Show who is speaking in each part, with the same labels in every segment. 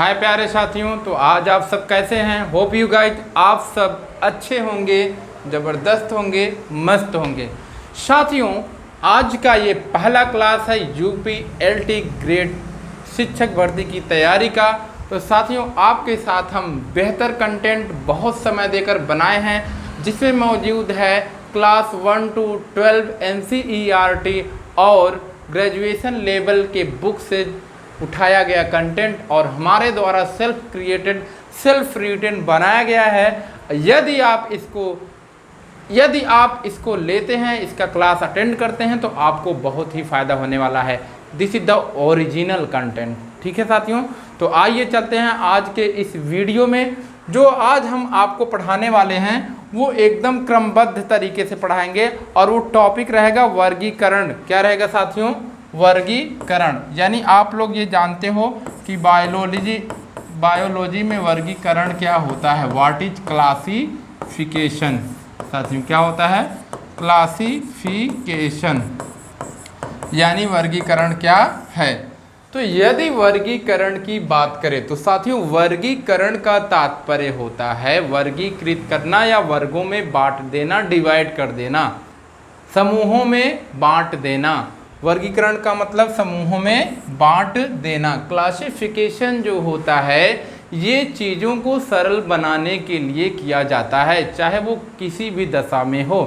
Speaker 1: हाय प्यारे साथियों, तो आज आप सब कैसे हैं। होप यू गाइज आप सब अच्छे होंगे, ज़बरदस्त होंगे, मस्त होंगे। साथियों, आज का ये पहला क्लास है UPLT ग्रेड शिक्षक भर्ती की तैयारी का। तो साथियों, आपके साथ हम बेहतर कंटेंट बहुत समय देकर बनाए हैं, जिसमें मौजूद है क्लास 1 to 12 NCERT और ग्रेजुएशन लेवल के बुक से उठाया गया कंटेंट और हमारे द्वारा सेल्फ क्रिएटेड सेल्फ रिटन बनाया गया है। यदि आप इसको लेते हैं, इसका क्लास अटेंड करते हैं, तो आपको बहुत ही फ़ायदा होने वाला है। This is the original content. ठीक है साथियों, तो आइए चलते हैं आज के इस वीडियो में। जो आज हम आपको पढ़ाने वाले हैं वो एकदम क्रमबद्ध तरीके से पढ़ाएंगे और वो टॉपिक रहेगा वर्गीकरण। क्या रहेगा साथियों? वर्गीकरण। यानी आप लोग ये जानते हो कि बायोलॉजी में वर्गीकरण क्या होता है। What is classification. साथियों, क्या होता है? क्लासिफिकेशन यानी वर्गीकरण क्या है। तो यदि वर्गीकरण की बात करें तो साथियों, वर्गीकरण का तात्पर्य होता है वर्गीकृत करना या वर्गों में बांट देना, डिवाइड कर देना, समूहों में बांट देना। वर्गीकरण का मतलब समूहों में बांट देना। क्लासिफिकेशन जो होता है ये चीज़ों को सरल बनाने के लिए किया जाता है, चाहे वो किसी भी दशा में हो।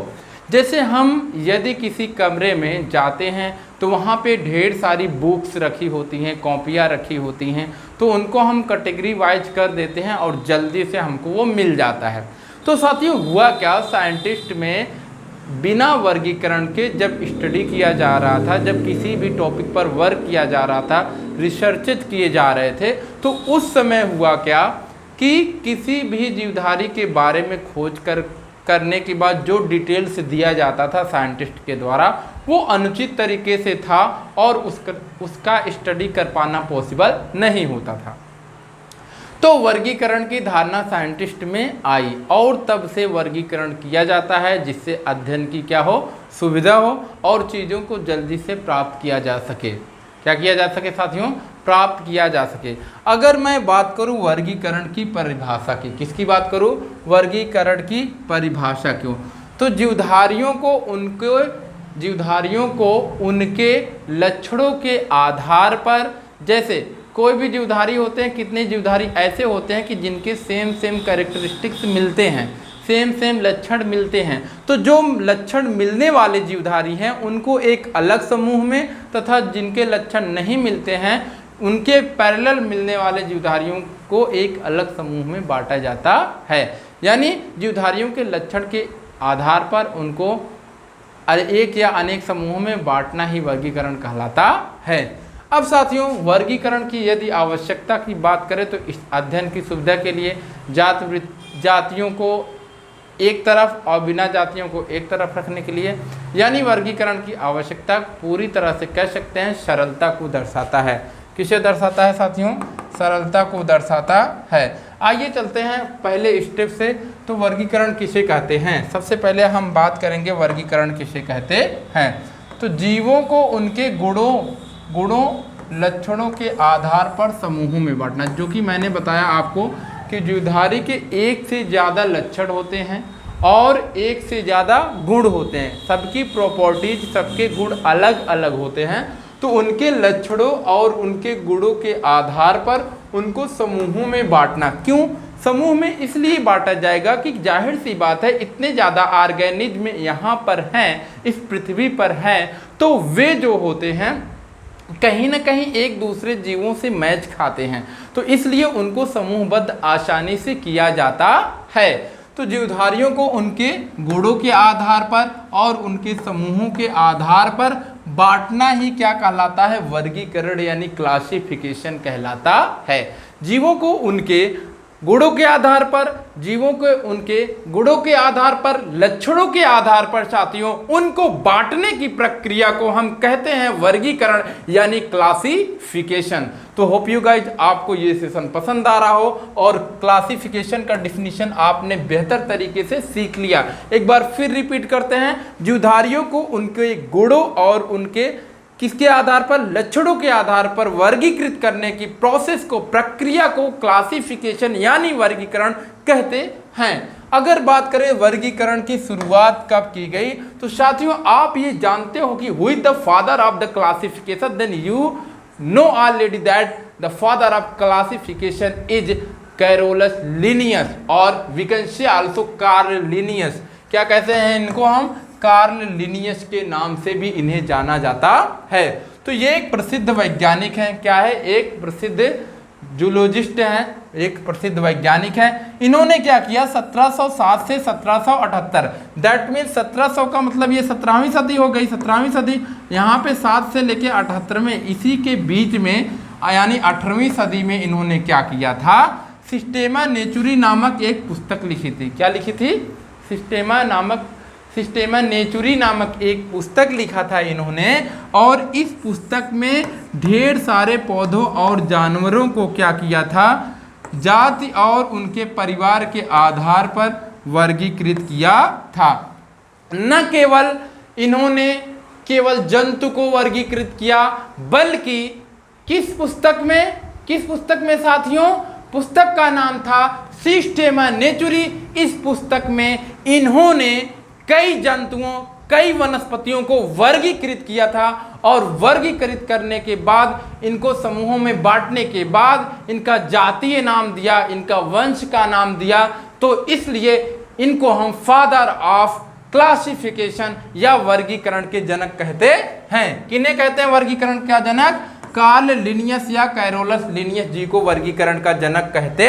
Speaker 1: जैसे हम यदि किसी कमरे में जाते हैं तो वहाँ पे ढेर सारी बुक्स रखी होती हैं, कॉपियाँ रखी होती हैं, तो उनको हम कैटेगरी वाइज कर देते हैं और जल्दी से हमको वो मिल जाता है। तो साथियों, हुआ क्या, साइंटिस्ट में बिना वर्गीकरण के जब स्टडी किया जा रहा था, जब किसी भी टॉपिक पर वर्क किया जा रहा था, रिसर्चेज किए जा रहे थे, तो उस समय हुआ क्या कि किसी भी जीवधारी के बारे में खोज करने के बाद जो डिटेल्स दिया जाता था साइंटिस्ट के द्वारा, वो अनुचित तरीके से था और उसका स्टडी कर पाना पॉसिबल नहीं होता था। तो वर्गीकरण की धारणा साइंटिस्ट में आई और तब से वर्गीकरण किया जाता है, जिससे अध्ययन की क्या हो, सुविधा हो और चीज़ों को जल्दी से प्राप्त किया जा सके। क्या किया जा सके साथियों? प्राप्त किया जा सके। अगर मैं बात करूं वर्गीकरण की परिभाषा की, किसकी बात करूं? वर्गीकरण की परिभाषा क्यों? तो जीवधारियों को उनके लक्षणों के आधार पर, जैसे कोई भी जीवधारी होते हैं, कितने जीवधारी ऐसे होते हैं कि जिनके सेम कैरेक्टरिस्टिक्स मिलते हैं, सेम लक्षण मिलते हैं। तो जो लक्षण मिलने वाले जीवधारी हैं उनको एक अलग समूह में, तथा जिनके लक्षण नहीं मिलते हैं उनके पैरेलल मिलने वाले जीवधारियों को एक अलग समूह में बांटा जाता है। यानी जीवधारियों के लक्षण के आधार पर उनको एक या अनेक समूहों में बांटना ही वर्गीकरण कहलाता है। अब साथियों, वर्गीकरण की यदि आवश्यकता की बात करें तो इस अध्ययन की सुविधा के लिए जातियों को एक तरफ और बिना जातियों को एक तरफ रखने के लिए, यानी वर्गीकरण की आवश्यकता पूरी तरह से कह सकते हैं सरलता को दर्शाता है। किसे दर्शाता है साथियों? सरलता को दर्शाता है। आइए चलते हैं पहले स्टेप से। तो वर्गीकरण किसे कहते हैं? सबसे पहले हम बात करेंगे वर्गीकरण किसे कहते हैं। तो जीवों को उनके गुणों लक्षणों के आधार पर समूहों में बांटना, जो कि मैंने बताया आपको कि जीवधारी के एक से ज़्यादा लक्षण होते हैं और एक से ज़्यादा गुण होते हैं। सबकी प्रॉपर्टीज, सबके गुण अलग अलग होते हैं। तो उनके लक्षणों और उनके गुणों के आधार पर उनको समूहों में बांटना। क्यों समूह में? इसलिए बांटा जाएगा कि जाहिर सी बात है, इतने ज़्यादा ऑर्गेनिज्म यहाँ पर हैं, इस पृथ्वी पर हैं, तो वे जो होते हैं कहीं ना कहीं एक दूसरे जीवों से मैच खाते हैं, तो इसलिए उनको समूहबद्ध आसानी से किया जाता है। तो जीवधारियों को उनके गुणों के आधार पर और उनके समूहों के आधार पर बांटना ही क्या कहलाता है? वर्गीकरण यानी क्लासिफिकेशन कहलाता है। जीवों को उनके गुणों के आधार पर, लक्षणों के आधार पर साथियों उनको बांटने की प्रक्रिया को हम कहते हैं वर्गीकरण यानी क्लासिफिकेशन। तो होप यू गाइज आपको ये सेशन पसंद आ रहा हो और क्लासिफिकेशन का डिफिनीशन आपने बेहतर तरीके से सीख लिया। एक बार फिर रिपीट करते हैं, जीवधारियों को उनके गुणों और उनके किसके आधार पर? लक्षणों के आधार पर वर्गीकृत करने की प्रोसेस को, प्रक्रिया को क्लासिफिकेशन यानी वर्गीकरण कहते हैं। अगर बात करें वर्गीकरण की शुरुआत कब की गई, तो साथियों आप ये जानते हो कि who is the father of the classification, then you know already that the father of classification is Carolus Linnaeus, और we can say also Karl Linnaeus. क्या कहते हैं इनको हम? कार्ल लिनियस के नाम से भी इन्हें जाना जाता है। तो ये एक प्रसिद्ध वैज्ञानिक हैं। क्या है? एक प्रसिद्ध जूलॉजिस्ट हैं, एक प्रसिद्ध वैज्ञानिक हैं। इन्होंने क्या किया? 1707 से 1778, दैट मीन 1700 का मतलब ये 17वीं सदी हो गई। 17वीं सदी यहाँ पे 7 से लेके 78 में, इसी के बीच में यानी 18वीं सदी में इन्होंने क्या किया था? सिस्टेमा नेचुरी नामक एक पुस्तक लिखी थी। क्या लिखी थी? सिस्टेमा नेचुरी नामक एक पुस्तक लिखा था इन्होंने, और इस पुस्तक में ढेर सारे पौधों और जानवरों को क्या किया था? जाति और उनके परिवार के आधार पर वर्गीकृत किया था। न केवल इन्होंने केवल जंतु को वर्गीकृत किया, बल्कि किस पुस्तक में साथियों? पुस्तक का नाम था सिस्टेमा नेचुरी। इस पुस्तक में इन्होंने कई जंतुओं, कई वनस्पतियों को वर्गीकृत किया था, और वर्गीकृत करने के बाद इनको समूहों में बांटने के बाद इनका जातीय नाम दिया, इनका वंश का नाम दिया। तो इसलिए इनको हम फादर ऑफ क्लासिफिकेशन या वर्गीकरण के जनक कहते हैं। किन्हें कहते हैं वर्गीकरण का जनक? कार्ल लिनियस या कैरोलस लिनियस जी को वर्गीकरण का जनक कहते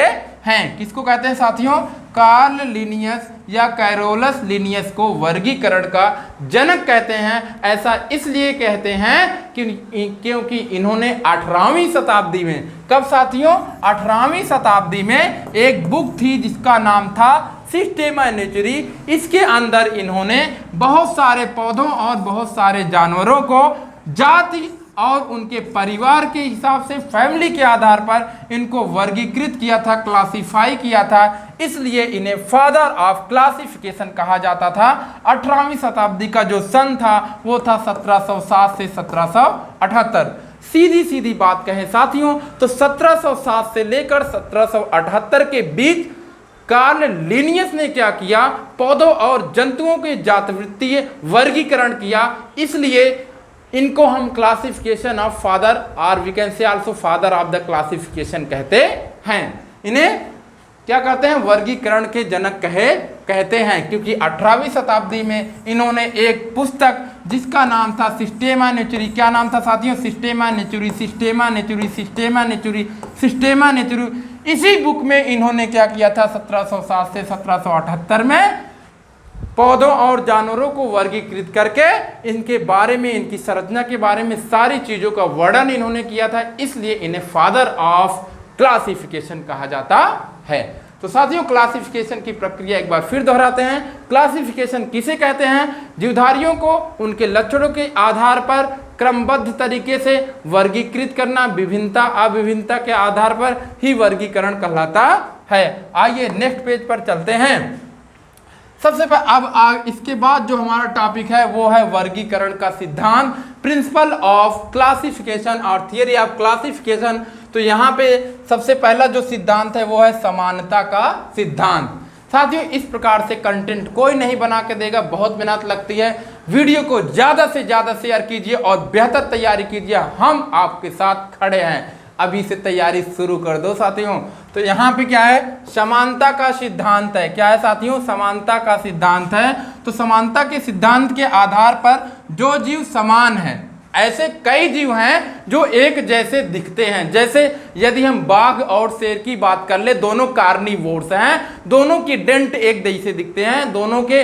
Speaker 1: हैं। किसको कहते हैं साथियों? कार्ल लिनियस या कैरोलस लिनियस को वर्गीकरण का जनक कहते हैं। ऐसा इसलिए कहते हैं क्योंकि इन्होंने 18वीं शताब्दी में, कब साथियों? 18वीं शताब्दी में एक बुक थी जिसका नाम था सिस्टेमा नेचुरी। इसके अंदर इन्होंने बहुत सारे पौधों और बहुत सारे जानवरों को जाति और उनके परिवार के हिसाब से, फैमिली के आधार पर इनको वर्गीकृत किया था, क्लासिफाई किया था। इसलिए इन्हें फादर ऑफ क्लासिफिकेशन कहा जाता था। 18वीं शताब्दी का जो सन था वो था 1707 से 1778। सीधी बात कहें साथियों तो 1707 से लेकर 1778 के बीच कार्ल लिनियस ने क्या किया? पौधों और जंतुओं के जातिवृत्तीय वर्गीकरण किया। इसलिए इनको हम क्लासिफिकेशन ऑफ फादर, और we can say also father of the classification कहते हैं। इन्हें क्या कहते हैं? वर्गीकरण के जनक कहते हैं, क्योंकि 18वीं शताब्दी में इन्होंने एक पुस्तक जिसका नाम था सिस्टेमा नेचुरी। क्या नाम था साथियों? सिस्टेमा नेचुरी, सिस्टेमा नेचुरी, सिस्टेमा नेचुरी, सिस्टेमा नेचुरी। इसी बुक में इन्होंने क्या किया था? 1707 से 1778 में पौधों और जानवरों को वर्गीकृत करके इनके बारे में, इनकी संरचना के बारे में सारी चीज़ों का वर्णन इन्होंने किया था। इसलिए इन्हें फादर ऑफ क्लासिफिकेशन कहा जाता है। तो साथियों क्लासिफिकेशन की प्रक्रिया एक बार फिर दोहराते हैं। क्लासिफिकेशन किसे कहते हैं? जीवधारियों को उनके लक्षणों के आधार पर क्रमबद्ध तरीके से वर्गीकृत करना, विभिन्नता अविभिन्नता के आधार पर ही वर्गीकरण कहलाता है। आइए नेक्स्ट पेज पर चलते हैं। सबसे पहले इसके बाद जो हमारा टॉपिक है वो है वर्गीकरण का सिद्धांत, प्रिंसिपल ऑफ क्लासिफिकेशन और थियरी ऑफ क्लासिफिकेशन। तो यहाँ पे सबसे पहला जो सिद्धांत है वो है समानता का सिद्धांत। साथियों इस प्रकार से कंटेंट कोई नहीं बना के देगा, बहुत मेहनत लगती है। वीडियो को ज़्यादा से ज़्यादा शेयर कीजिए और बेहतर तैयारी कीजिए, हम आपके साथ खड़े हैं। अभी से तैयारी शुरू कर दो साथियों। तो यहाँ पे क्या है? समानता का सिद्धांत है। क्या है साथियों? समानता का सिद्धांत है। तो समानता के सिद्धांत के आधार पर जो जीव समान है, ऐसे कई जीव हैं जो एक जैसे दिखते हैं। जैसे यदि हम बाघ और शेर की बात कर ले, दोनों कार्निवोर्स हैं, दोनों की डेंट एक जैसे दिखते हैं, दोनों के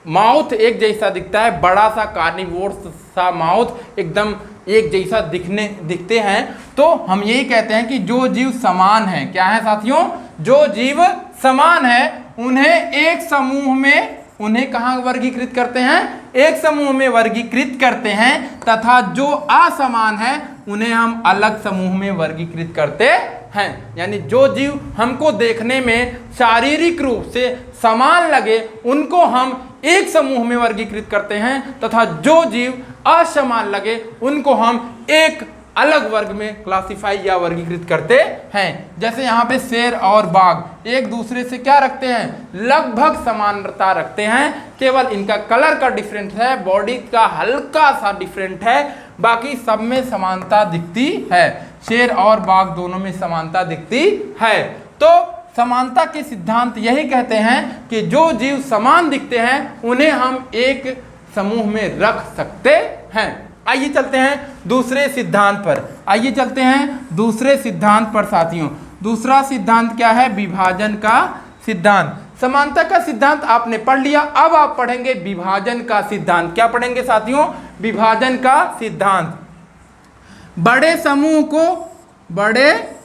Speaker 1: माउथ एक जैसा दिखता है, बड़ा सा कार्निवोर्स सा माउथ एकदम एक जैसा दिखते हैं। तो हम यही कहते हैं कि जो जीव समान है, क्या है साथियों? जो जीव समान है उन्हें एक समूह में, उन्हें कहाँ वर्गीकृत करते हैं? एक समूह में वर्गीकृत करते हैं, तथा जो असमान है उन्हें हम अलग समूह में वर्गीकृत करते हैं, यानी जो जीव हमको देखने में शारीरिक रूप से समान लगे उनको हम एक समूह में वर्गीकृत करते हैं, तथा जो जीव असमान लगे उनको हम एक अलग वर्ग में क्लासिफाई या वर्गीकृत करते हैं। जैसे यहाँ पे शेर और बाघ एक दूसरे से क्या रखते हैं, लगभग समानता रखते हैं, केवल इनका कलर का डिफरेंस है, बॉडी का हल्का सा डिफरेंट है, बाकी सब में समानता दिखती है। शेर और बाघ दोनों में समानता दिखती है। तो समानता के सिद्धांत यही कहते हैं कि जो जीव समान दिखते हैं उन्हें हम एक समूह में रख सकते हैं। आइए चलते हैं दूसरे सिद्धांत पर। आइए चलते हैं दूसरे सिद्धांत पर साथियों। दूसरा सिद्धांत क्या है, विभाजन का सिद्धांत। समानता का सिद्धांत आपने पढ़ लिया, अब आप पढ़ेंगे विभाजन का सिद्धांत। क्या पढ़ेंगे साथियों, विभाजन का सिद्धांत। बड़े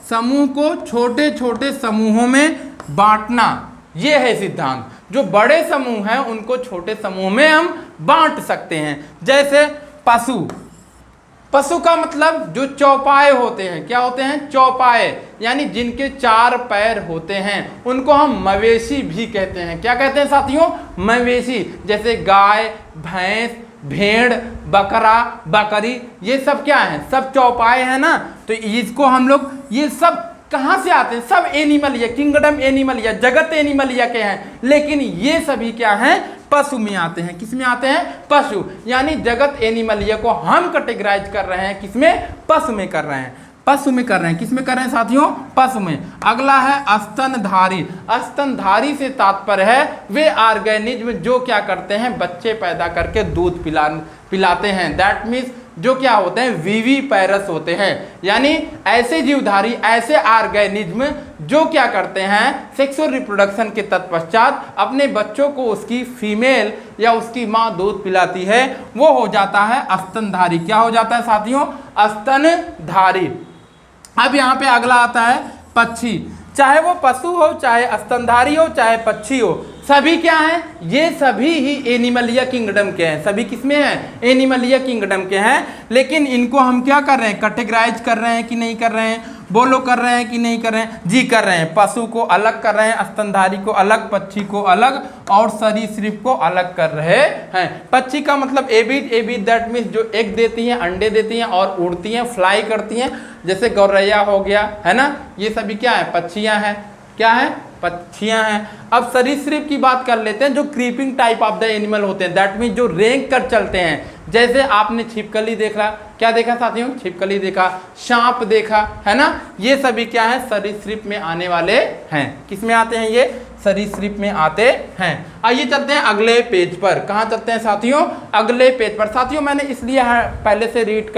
Speaker 1: समूह को छोटे छोटे समूहों में बांटना, यह है सिद्धांत। जो बड़े समूह हैं उनको छोटे समूह में हम बांट सकते हैं। जैसे पशु का मतलब जो चौपाए होते हैं, क्या होते हैं, चौपाए, यानी जिनके 4 पैर होते हैं उनको हम मवेशी भी कहते हैं। क्या कहते हैं साथियों, मवेशी। जैसे गाय, भैंस, भेड़, बकरा, बकरी, ये सब क्या है, सब चौपाए हैं ना। तो इसको हम लोग, ये सब कहाँ से आते हैं, सब एनिमल या किंगडम एनिमल या जगत एनिमल या के हैं, लेकिन ये सभी क्या हैं, पशु में आते हैं। किस में आते हैं, पशु, यानी जगत एनिमल या को हम कैटेगराइज कर रहे हैं, किसमें, पशु में कर रहे हैं, पशु में कर रहे हैं। किस में कर रहे हैं साथियों, पशु में। अगला है स्तनधारी। स्तनधारी से तात्पर्य है वे ऑर्गेनिज्म जो क्या करते हैं, बच्चे पैदा करके दूध पिलाते हैं। दैट मीन्स जो क्या होते हैं, विविपैरस होते हैं, यानी ऐसे जीवधारी, ऐसे ऑर्गेनिज्म जो क्या करते हैं, सेक्सुअल रिप्रोडक्शन के तत्पश्चात अपने बच्चों को उसकी फीमेल या उसकी माँ दूध पिलाती है, वो हो जाता है स्तनधारी। क्या हो जाता है साथियों, स्तनधारी। अब यहाँ पे अगला आता है पक्षी। चाहे वो पशु हो, चाहे स्तनधारी हो, चाहे पक्षी हो, सभी क्या हैं, ये सभी ही एनिमलिया किंगडम के हैं। सभी किसमें हैं, एनिमलिया किंगडम के हैं। लेकिन इनको हम क्या कर रहे हैं, कैटेगराइज कर रहे हैं कि नहीं कर रहे हैं, बोलो कर रहे हैं कि नहीं कर रहे हैं, जी कर रहे हैं। पशु को अलग कर रहे हैं, स्तनधारी को अलग, पक्षी को अलग और सरीसृप को अलग कर रहे हैं। पक्षी का मतलब एबीज, दैट मीन्स जो एग देती हैं, अंडे देती हैं और उड़ती हैं, फ्लाई करती हैं, जैसे गौरैया हो गया, है ना, ये सभी क्या है, पक्षियां हैं। क्या है, पक्षियां हैं। अब सरीसृप की बात कर लेते हैं, जो creeping type of the animal होते हैं, दैट मीन्स जो रेंग कर चलते हैं। जैसे आपने छिपकली देखा, क्या देखा साथियों, छिपकली देखा, सांप देखा, है ना, ये सभी क्या है, सरीसृप में आने वाले हैं। किस में आते हैं, ये सरीसृप में आते हैं। आइए चलते हैं अगले पेज पर। कहाँ चलते हैं साथियों, अगले पेज पर। साथियों मैंने इसलिए पहले से राइट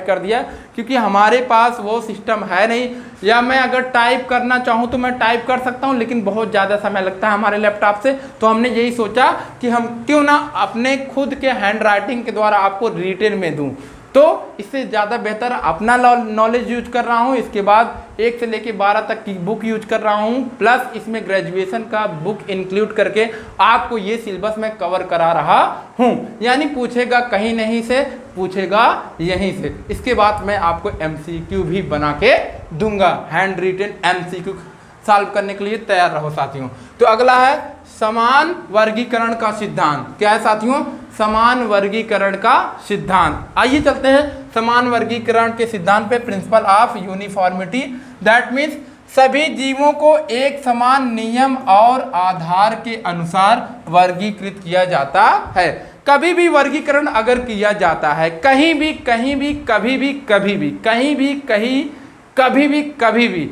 Speaker 1: कर दिया क्योंकि हमारे पास वो सिस्टम है नहीं, या मैं अगर टाइप करना चाहूँ तो मैं टाइप कर सकता हूँ, लेकिन बहुत ज़्यादा समय लगता है हमारे लैपटॉप से। तो हमने यही सोचा कि हम क्यों ना अपने खुद के हैंड राइटिंग के द्वारा आपको रिटेन में दूँ, तो इससे ज़्यादा बेहतर अपना नॉलेज यूज कर रहा हूँ। इसके बाद 1 से लेकर 12 तक की बुक यूज कर रहा हूँ, प्लस इसमें ग्रेजुएशन का बुक इंक्लूड करके आपको ये सिलेबस में कवर करा रहा हूँ। यानी पूछेगा कहीं नहीं से, पूछेगा यहीं से। इसके बाद मैं आपको MCQ भी बना के दूंगा, हैंड रिटेन MCQ सॉल्व करने के लिए तैयार रहो साथियों। तो अगला है समान वर्गीकरण का सिद्धांत। क्या है साथियों, समान वर्गीकरण का सिद्धांत। आइए चलते हैं समान वर्गीकरण के सिद्धांत पे। Principle of uniformity, that means सभी जीवों को एक समान नियम और आधार के अनुसार वर्गीकृत किया जाता है। कभी भी वर्गीकरण अगर किया जाता है, कहीं भी, कभी भी,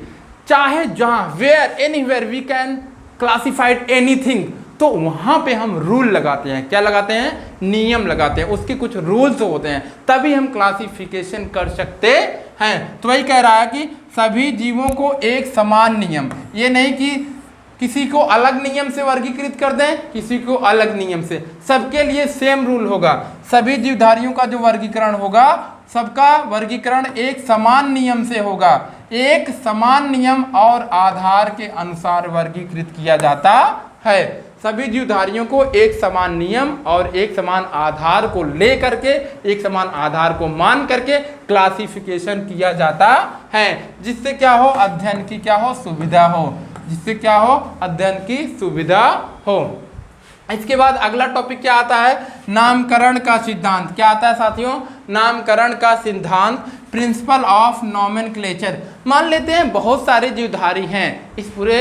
Speaker 1: चाहे जहाँ, where, anywhere we can classified anything, तो वहाँ पे हम रूल लगाते हैं। क्या लगाते हैं, नियम लगाते हैं, उसके कुछ रूल्स होते हैं, तभी हम क्लासिफिकेशन कर सकते हैं। तो वही कह रहा है कि सभी जीवों को एक समान नियम, ये नहीं कि किसी को अलग नियम से वर्गीकृत कर दें, किसी को अलग नियम से, सबके लिए सेम रूल होगा। सभी जीवधारियों का जो वर्गीकरण होगा, सबका वर्गीकरण एक समान नियम से होगा। एक समान नियम और आधार के अनुसार वर्गीकृत किया जाता है। सभी जीवधारियों को एक समान नियम और एक समान आधार को ले करके, एक समान आधार को मान करके क्लासिफिकेशन किया जाता है, जिससे क्या हो, अध्ययन की क्या हो, सुविधा हो, जिससे क्या हो, अध्ययन की सुविधा हो। इसके बाद अगला टॉपिक क्या आता है, नामकरण का सिद्धांत। क्या आता है साथियों, नामकरण का सिद्धांत, प्रिंसिपल ऑफ नॉमेनक्लेचर। मान लेते हैं बहुत सारे जीवधारी हैं इस पूरे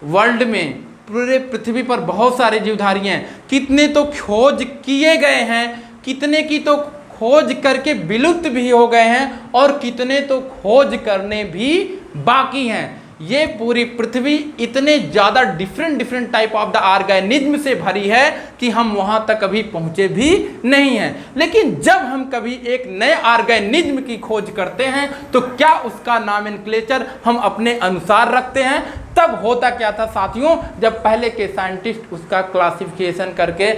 Speaker 1: वर्ल्ड में, पूरे पृथ्वी पर बहुत सारे जीवधारी हैं, कितने तो खोज किए गए हैं, कितने की तो खोज करके विलुप्त भी हो गए हैं और कितने तो खोज करने भी बाकी हैं। ये पूरी पृथ्वी इतने ज़्यादा different type of the organism से भरी है कि हम वहाँ तक कभी पहुँचे भी नहीं हैं। लेकिन जब हम कभी एक नए ऑर्गेनिज्म की खोज करते हैं तो क्या उसका नॉमेनक्लेचर हम अपने अनुसार रखते हैं। तब होता क्या था साथियों, जब पहले के साइंटिस्ट उसका क्लासिफिकेशन करके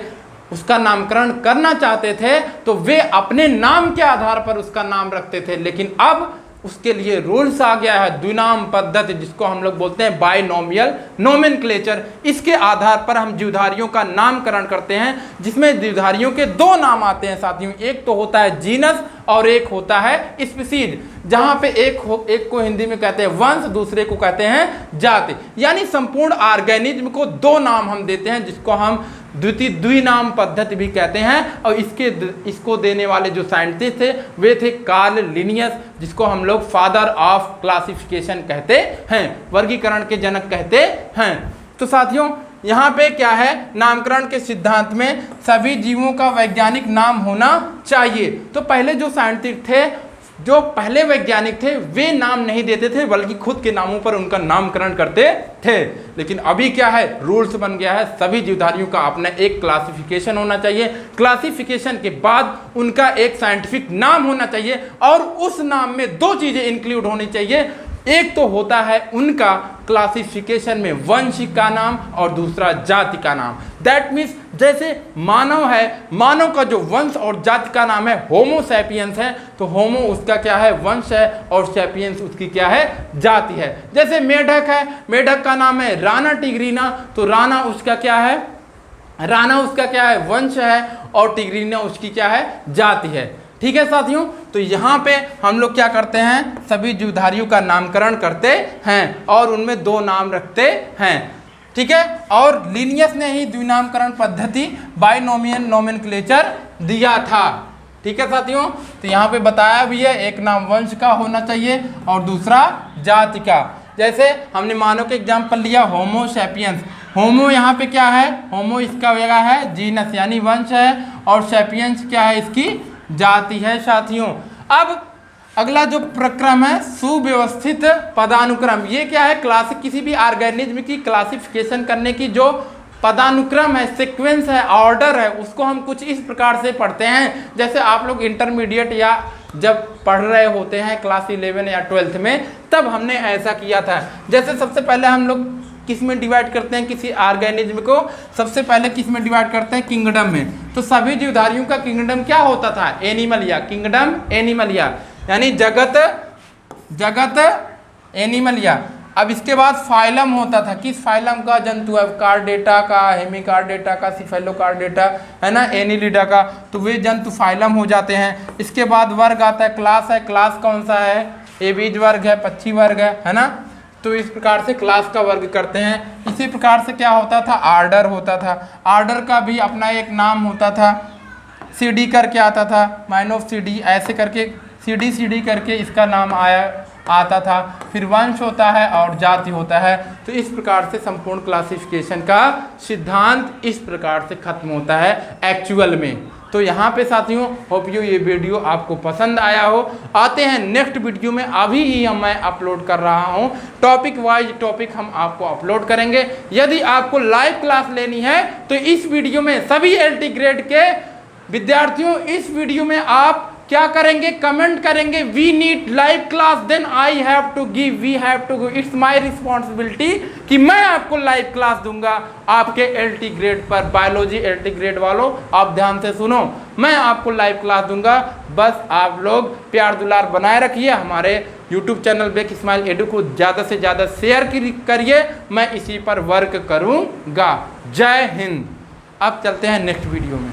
Speaker 1: उसका नामकरण करना चाहते थे तो वे अपने नाम के आधार पर उसका नाम रखते थे। लेकिन अब उसके लिए रूल्स आ गया है, द्विनाम पद्धति, जिसको हम लोग बोलते हैं बाइनोमियल नोमेनक्लेचर। इसके आधार पर हम जीवधारियों का नामकरण करते हैं, जिसमें जीवधारियों के दो नाम आते हैं साथियों, एक तो होता है जीनस और एक होता है स्पीसीज। जहां पे एक को हिंदी में कहते हैं वंश, दूसरे को कहते हैं जाति। यानी संपूर्ण ऑर्गेनिज्म को दो नाम हम देते हैं, जिसको हम द्विनाम पद्धति भी कहते हैं। और इसको देने वाले जो साइंटिस्ट थे वे थे कार्ल लिनियस, जिसको हम लोग फादर ऑफ क्लासिफिकेशन कहते हैं, वर्गीकरण के जनक कहते हैं। तो साथियों यहाँ पे क्या है, नामकरण के सिद्धांत में सभी जीवों का वैज्ञानिक नाम होना चाहिए। तो पहले जो साइंटिस्ट थे, जो पहले वैज्ञानिक थे, वे नाम नहीं देते थे बल्कि खुद के नामों पर उनका नामकरण करते थे। लेकिन अभी क्या है, रूल्स बन गया है, सभी जीवधारियों का अपना एक क्लासिफिकेशन होना चाहिए। क्लासिफिकेशन के बाद उनका एक साइंटिफिक नाम होना चाहिए और उस नाम में दो चीजें इंक्लूड होनी चाहिए। एक तो होता है उनका क्लासिफिकेशन में वंश का नाम और दूसरा जाति का नाम। दैट मीन्स जैसे मानव है, मानव का जो वंश और जाति का नाम है होमो सैपियंस है, तो होमो उसका क्या है, वंश है, और सैपियंस उसकी क्या है, जाति है। जैसे मेढक है, मेढक का नाम है राना टिग्रीना, तो राना उसका क्या है, राना उसका क्या है, वंश है, और टिग्रीना उसकी क्या है, जाति है। ठीक है साथियों, तो यहाँ पे हम लोग क्या करते हैं, सभी जीवधारियों का नामकरण करते हैं और उनमें दो नाम रखते हैं। ठीक है, और लिनियस ने ही द्विनामकरण पद्धति बाइनोमियल नोमेनक्लेचर दिया था। ठीक है साथियों, तो यहाँ पे बताया भी है, एक नाम वंश का होना चाहिए और दूसरा जाति का। जैसे हमने मानव के एग्जाम्पल लिया होमो सैपियंस, होमो यहाँ पे क्या है, होमो इसका जगह है जीनस यानी वंश है, और सैपियंस क्या है, इसकी जाति है साथियों। अब अगला जो प्रक्रम है, सुव्यवस्थित पदानुक्रम। ये क्या है, किसी भी ऑर्गेनिज्म की क्लासिफिकेशन करने की जो पदानुक्रम है, सीक्वेंस है, ऑर्डर है, उसको हम कुछ इस प्रकार से पढ़ते हैं। जैसे आप लोग इंटरमीडिएट या जब पढ़ रहे होते हैं क्लास 11 या 12th में, तब हमने ऐसा किया था। जैसे सबसे पहले हम लोग किस में डिवाइड करते हैं, किसी ऑर्गेनिज्म को सबसे पहले किस में डिवाइड करते हैं, किंगडम में। तो सभी जीवधारियों का किंगडम क्या होता था, एनिमलिया, किंगडम एनिमलिया, यानी जगत एनिमलिया। अब इसके बाद फाइलम होता था, किस फाइलम का, जंतु है, कार्डेटा का, हेमिकार्डेटा का, सिफेलोकार्डेटा है ना, एनिलिडा का, तो वे जंतु फाइलम हो जाते हैं। इसके बाद वर्ग आता है, क्लास है, क्लास कौन सा है, एबीज वर्ग है, पक्षी वर्ग है ना। तो इस प्रकार से क्लास का वर्ग करते हैं। इसी प्रकार से क्या होता था, आर्डर होता था, आर्डर का भी अपना एक नाम होता था, सीडी करके आता था, माइन ऑफ सीडी, ऐसे करके सीडी करके इसका नाम आता था। फिर वंश होता है और जाति होता है। तो इस प्रकार से संपूर्ण क्लासिफिकेशन का सिद्धांत इस प्रकार से खत्म होता है एक्चुअल में। तो यहाँ पे साथियों होप यू ये वीडियो आपको पसंद आया हो। आते हैं नेक्स्ट वीडियो में, अभी ही मैं अपलोड कर रहा हूँ, टॉपिक वाइज टॉपिक हम आपको अपलोड करेंगे। यदि आपको लाइव क्लास लेनी है तो इस वीडियो में सभी LT ग्रेड के विद्यार्थियों, इस वीडियो में आप क्या करेंगे, कमेंट करेंगे, we need live class, then I have to give, we have to give, it's my responsibility कि मैं आपको लाइव क्लास दूंगा आपके LT ग्रेड पर। बायोलॉजी LT ग्रेड वालों आप ध्यान से सुनो, मैं आपको लाइव क्लास दूंगा, बस आप लोग प्यार दुलार बनाए रखिए, हमारे YouTube channel Bake Smile Edu को ज़्यादा से ज़्यादा शेयर करिए, मैं इसी पर वर्क करूँगा। जय हिंद। अब चलते हैं नेक्स्ट वीडियो में।